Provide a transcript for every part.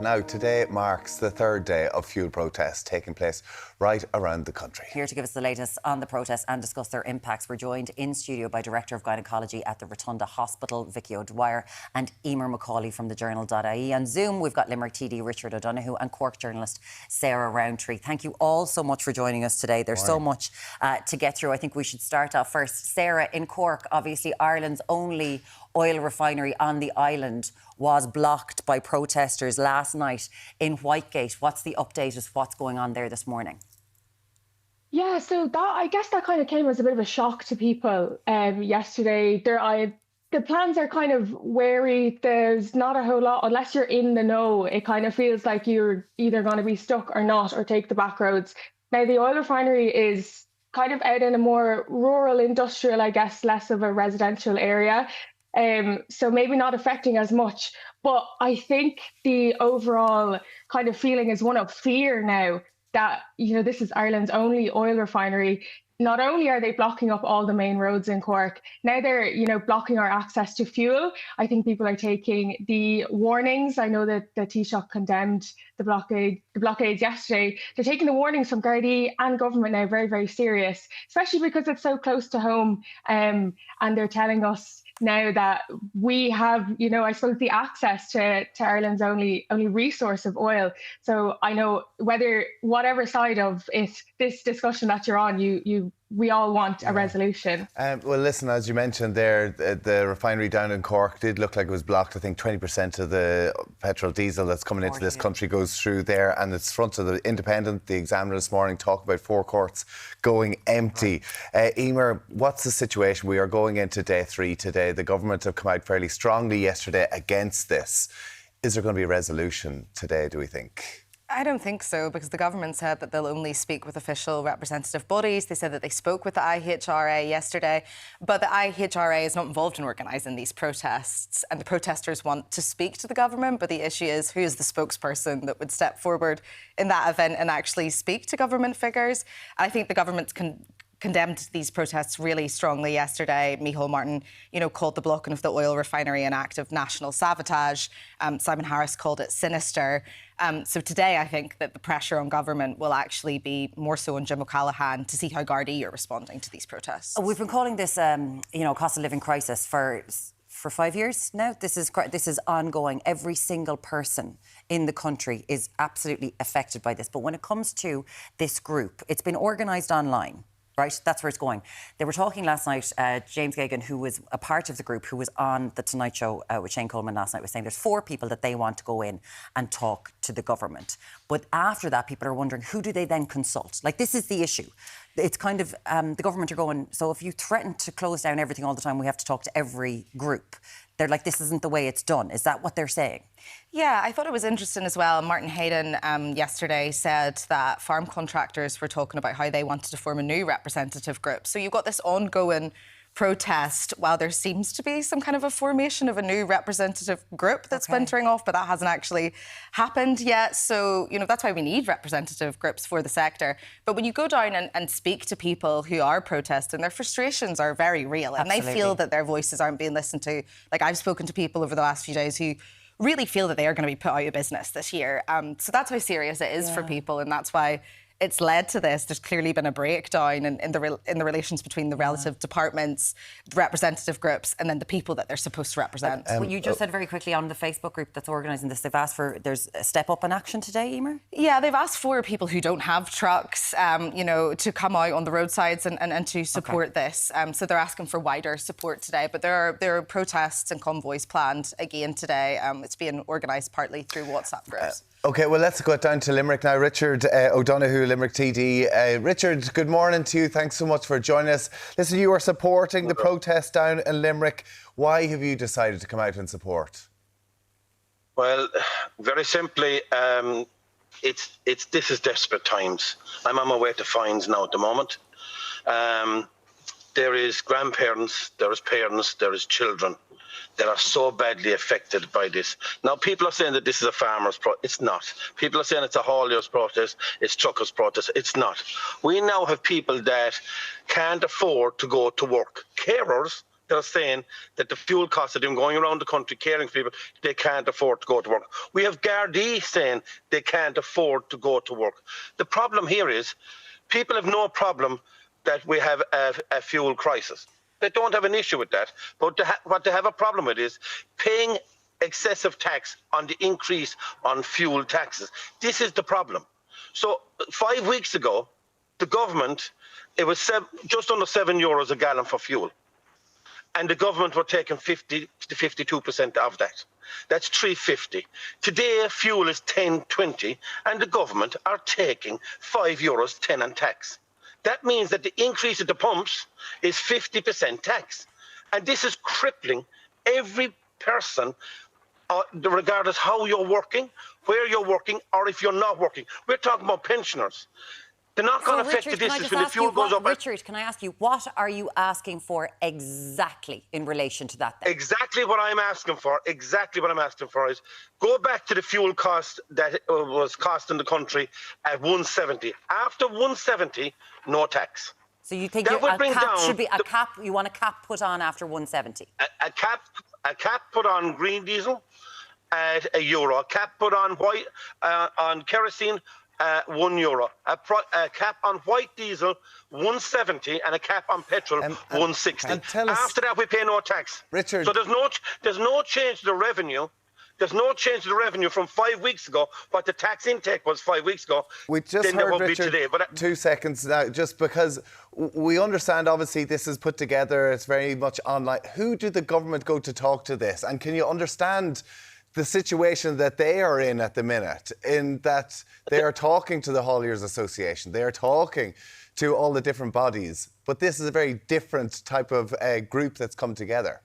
Now, today marks the third day of fuel protests taking place right around the country. Here to give us the latest on the protests and discuss their impacts, we're joined in studio by Director of Gynaecology at the Rotunda Hospital, Vicky O'Dwyer, and Eimear McCauley from TheJournal.ie. On Zoom, we've got Limerick TD Richard O'Donoghue and Cork journalist Sara Rountree. Thank you all so much for joining us today. There's so much to get through. I think we should start off first. Sara, in Cork, obviously Ireland's only oil refinery on the island was blocked by protesters last night in Whitegate. What's the update as what's going on there this morning? Yeah, so I guess that kind of came as a bit of a shock to people yesterday. The plans are kind of wary. There's not a whole lot, unless you're in the know. It kind of feels like you're either going to be stuck or not, or take the back roads. Now, the oil refinery is kind of out in a more rural industrial, I guess, less of a residential area. So maybe not affecting as much. But I think the overall kind of feeling is one of fear now that, this is Ireland's only oil refinery. Not only are they blocking up all the main roads in Cork, now they're, blocking our access to fuel. I think people are taking the warnings. I know that the Taoiseach condemned the blockades yesterday. They're taking the warnings from Gardaí and government now very, very serious, especially because it's so close to home. And they're telling us now that we have, I suppose, the access to Ireland's only resource of oil. So I know whatever side of it, this discussion that you're on, we all want a resolution. Well, listen, as you mentioned there, the refinery down in Cork did look like it was blocked. I think 20% of the petrol diesel that's coming into this country goes through there, and it's front of the Independent, the Examiner this morning, talk about forecourts going empty. Eimear, what's the situation? We are going into day 3 today. The government have come out fairly strongly yesterday against this. Is there going to be a resolution today, do we think? I don't think so, because the government said that they'll only speak with official representative bodies. They said that they spoke with the IHRA yesterday, but the IHRA is not involved in organising these protests, and the protesters want to speak to the government, but the issue is who is the spokesperson that would step forward in that event and actually speak to government figures. I think the government's condemned these protests really strongly yesterday. Micheál Martin, called the blocking of the oil refinery an act of national sabotage. Simon Harris called it sinister. So today, I think that the pressure on government will actually be more so on Jim O'Callaghan to see how Gardaí are responding to these protests. We've been calling this, cost of living crisis for 5 years now. This is ongoing. Every single person in the country is absolutely affected by this. But when it comes to this group, it's been organised online. Right, that's where it's going. They were talking last night, James Geoghegan, who was a part of the group, who was on The Tonight Show with Shane Coleman last night, was saying there's 4 people that they want to go in and talk to the government. But after that, people are wondering, who do they then consult? Like, this is the issue. It's kind of, the government are going, so if you threaten to close down everything all the time, we have to talk to every group. They're like, this isn't the way it's done. Is that what they're saying? Yeah, I thought it was interesting as well. Martin Hayden yesterday said that farm contractors were talking about how they wanted to form a new representative group. So you've got this ongoing protest while there seems to be some kind of a formation of a new representative group that's splintering off, but that hasn't actually happened yet. So, that's why we need representative groups for the sector. But when you go down and speak to people who are protesting, their frustrations are very real. And they feel that their voices aren't being listened to. Like, I've spoken to people over the last few days who really feel that they are going to be put out of business this year. So that's how serious it is for people, and that's why it's led to this. There's clearly been a breakdown in the relations between the relative departments, representative groups, and then the people that they're supposed to represent. Well, you just said very quickly on the Facebook group that's organising this, they've asked for, there's a step up in action today, Eimear? Yeah, they've asked for people who don't have trucks, to come out on the roadsides and to support this. So they're asking for wider support today. But there are protests and convoys planned again today. It's being organised partly through WhatsApp groups. OK, well, let's go down to Limerick now. Richard O'Donoghue, Limerick TD. Richard, good morning to you. Thanks so much for joining us. Listen, you are supporting the protest down in Limerick. Why have you decided to come out and support? Well, very simply, this is desperate times. I'm on my way to fines now at the moment. There is grandparents, there is parents, there is children that are so badly affected by this. Now, people are saying that this is a farmers' protest. It's not. People are saying it's a hauliers' protest, it's truckers' protest. It's not. We now have people that can't afford to go to work. Carers they're saying that the fuel costs of them going around the country caring for people, they can't afford to go to work. We have Gardaí saying they can't afford to go to work. The problem here is people have no problem that we have a fuel crisis. They don't have an issue with that. But what they have a problem with is paying excessive tax on the increase on fuel taxes. This is the problem. So 5 weeks ago, the government, it was just under €7 a gallon for fuel. And the government were taking 50 to 52% of that. That's €3.50. Today, fuel is €10.20, and the government are taking €5.10 on tax. That means that the increase at the pumps is 50% tax. And this is crippling every person, regardless how you're working, where you're working, or if you're not working. We're talking about pensioners. The knock-on effect of this is when the fuel goes up. Richard, can I ask you, what are you asking for exactly in relation to that then? Exactly what I'm asking for is go back to the fuel cost that was costing the country at 170. After 170, no tax. So you think that would bring down should be a cap? You want a cap put on after 170? A cap put on green diesel at €1. A cap put on white on kerosene. €1, a cap on white diesel 170, and a cap on petrol 160. After that, we pay no tax. Richard, so there's no change to the revenue. There's no change to the revenue from 5 weeks ago. What the tax intake was 5 weeks ago. We just then heard there will Richard, be today. But 2 seconds now, just because we understand. Obviously, this is put together. It's very much online. Who did the government go to talk to this? And can you understand the situation that they are in at the minute, in that they are talking to the Hauliers Association, they are talking to all the different bodies, but this is a very different type of group that's come together?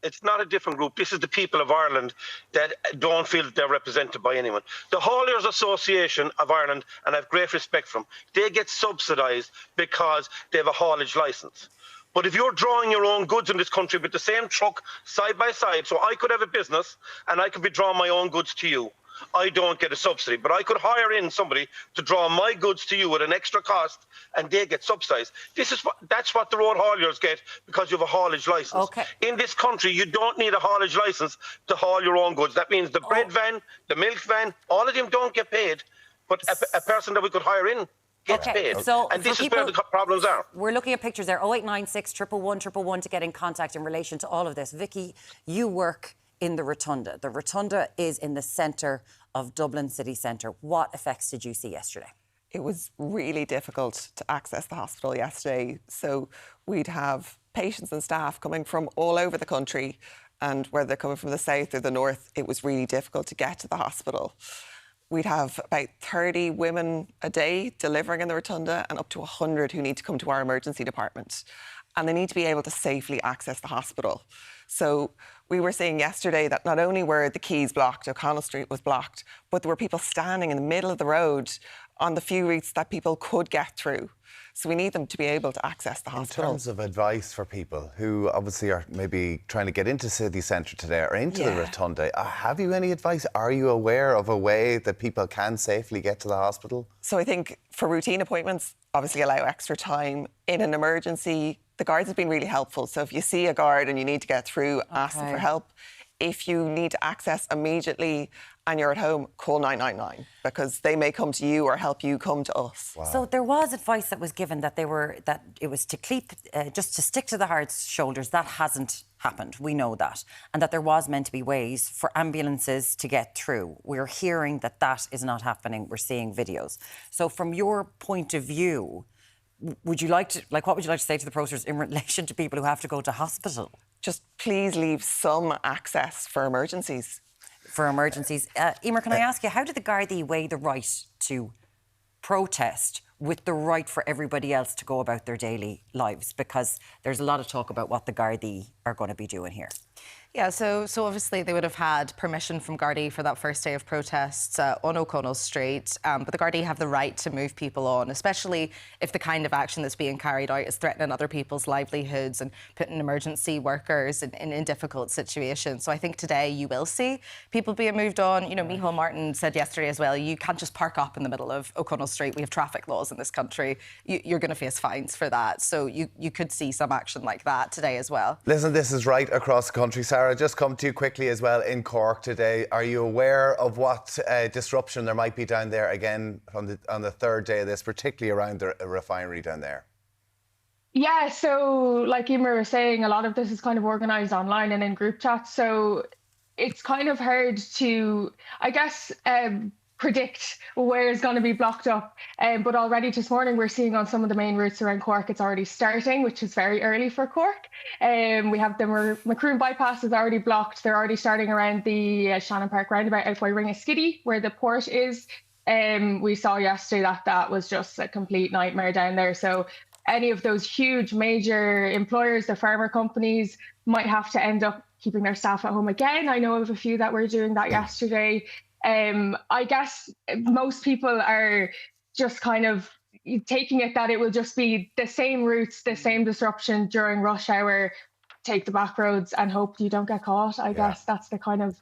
It's not a different group. This is the people of Ireland that don't feel that they're represented by anyone. The Hauliers Association of Ireland, and I have great respect for them, they get subsidised because they have a haulage licence. But if you're drawing your own goods in this country with the same truck side by side, so I could have a business and I could be drawing my own goods to you, I don't get a subsidy. But I could hire in somebody to draw my goods to you at an extra cost, and they get subsidised. That's what the road hauliers get, because you have a haulage licence. Okay. In this country, you don't need a haulage licence to haul your own goods. That means the bread van, the milk van, all of them don't get paid. But a person that we could hire in gets paid. So and this is where the problems are. We're looking at pictures there. 0896 111 111 to get in contact in relation to all of this. Vicky, you work in the Rotunda. The Rotunda is in the centre of Dublin city centre. What effects did you see yesterday? It was really difficult to access the hospital yesterday. So we'd have patients and staff coming from all over the country, and whether they're coming from the south or the north, it was really difficult to get to the hospital. We'd have about 30 women a day delivering in the Rotunda, and up to 100 who need to come to our emergency department. And they need to be able to safely access the hospital. So we were seeing yesterday that not only were the quays blocked, O'Connell Street was blocked, but there were people standing in the middle of the road on the few routes that people could get through. So we need them to be able to access the hospital. In terms of advice for people who obviously are maybe trying to get into city centre today or into the Rotunda, have you any advice? Are you aware of a way that people can safely get to the hospital? So I think for routine appointments, obviously allow extra time. In an emergency, the guards have been really helpful. So if you see a guard and you need to get through, ask them for help. If you need to access immediately and you're at home, call 999, because they may come to you or help you come to us. Wow. So there was advice that was given that it was to keep just to stick to the hard shoulders. That hasn't happened. We know that, and that there was meant to be ways for ambulances to get through. We're hearing that that is not happening. We're seeing videos. So from your point of view, what would you like to say to the protesters in relation to people who have to go to hospital? Just please leave some access for emergencies. Eimear, can I ask you, how did the Gardaí weigh the right to protest with the right for everybody else to go about their daily lives? Because there's a lot of talk about what the Gardaí are going to be doing here. Yeah, so obviously they would have had permission from Gardaí for that first day of protests on O'Connell Street, but the Gardaí have the right to move people on, especially if the kind of action that's being carried out is threatening other people's livelihoods and putting emergency workers in difficult situations. So I think today you will see people being moved on. You know, Micheál Martin said yesterday as well, you can't just park up in the middle of O'Connell Street. We have traffic laws in this country. You're going to face fines for that. So you could see some action like that today as well. Listen, this is right across the country. Sarah, just come to you quickly as well in Cork today. Are you aware of what disruption there might be down there again on the third day of this, particularly around the refinery down there? Yeah, so like Eimear was saying, a lot of this is kind of organised online and in group chats. So it's kind of hard to, I guess, predict where it's going to be blocked up. But already this morning, we're seeing on some of the main routes around Cork, it's already starting, which is very early for Cork. We have the Macroom bypass is already blocked. They're already starting around the Shannon Park roundabout out by Ringaskiddy, where the port is. We saw yesterday that was just a complete nightmare down there. So any of those huge major employers, the farmer companies, might have to end up keeping their staff at home again. I know of a few that were doing that yesterday. I guess most people are just kind of taking it that it will just be the same routes, the same disruption during rush hour, take the back roads and hope you don't get caught. I guess that's the kind of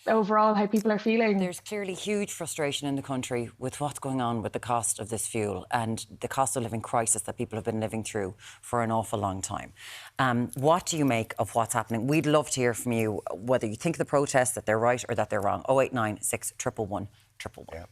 overall how people are feeling. There's clearly huge frustration in the country with what's going on with the cost of this fuel and the cost of living crisis that people have been living through for an awful long time. What do you make of what's happening? We'd love to hear from you whether you think the protests that they're right or that they're wrong. 089 611 111.